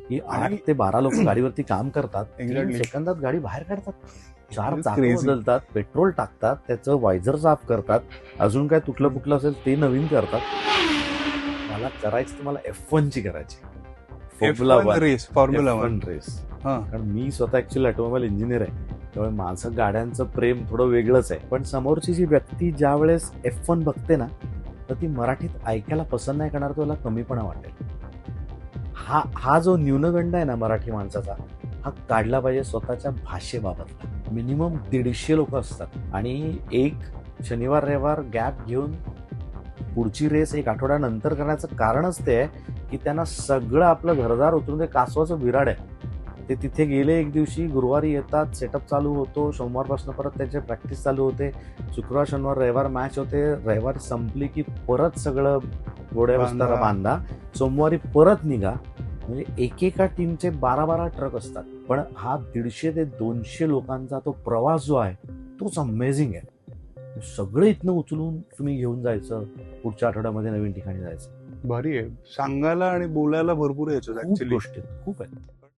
की 8 ते 12 लोक गाडीवरती काम करतात, 3 Exactly. सेकंदात गाडी बाहेर काढतात, 4 It's चाकं crazy. बदलतात, पेट्रोल टाकतात, त्याचं वायझर साफ करतात, अजून काय तुटलं फुटलं असेल ते नवीन करतात. मला करायचं तुम्हाला F1 ची करायची, F1 race, formula F1 one. Race. हा. कारण मी स्वतः ऍक्च्युअली ऑटोमोबाईल इंजिनियर आहे, त्यामुळे माझं गाड्यांचं प्रेम थोडं वेगळंच आहे. पण समोरची जी व्यक्ती ज्या वेळेस F1 बघते ना, तर ती मराठीत ऐकायला पसंत नाही करणार, त्याला कमीपणा वाटेल. हा जो न्यूनगंड आहे ना मराठी माणसाचा, हा काढला पाहिजे स्वतःच्या भाषेबाबतला. मिनिमम 150 लोक असतात आणि एक शनिवार रविवार गॅप घेऊन पुढची रेस एक आठवड्यानंतर करण्याचं कारणच ते आहे की त्यांना सगळं आपलं घरदार उतरून ते कासवाचं विराड आहे. ते तिथे गेले एक दिवशी, गुरुवारी येतात, सेटअप चालू होतो, सोमवारपासून परत त्याचे प्रॅक्टिस चालू होते, शुक्रवार शनिवार रविवार मॅच होते, रविवार संपली की परत सगळं गोड्या विस्तारा बांधा, सोमवारी परत निघा. म्हणजे एकेका टीमचे 12-12 ट्रक असतात. पण हा 150 ते 200 लोकांचा तो प्रवास जो आहे तोच अमेझिंग आहे. सगळं इथनं उचलून तुम्ही घेऊन जायचं, पुढच्या आठवड्यामध्ये नवीन ठिकाणी जायचं. भारी आहे, सांगायला आणि बोलायला भरपूर याच्यात खूप ऍक्च्युली. गोष्टी आहेत, खूप आहेत.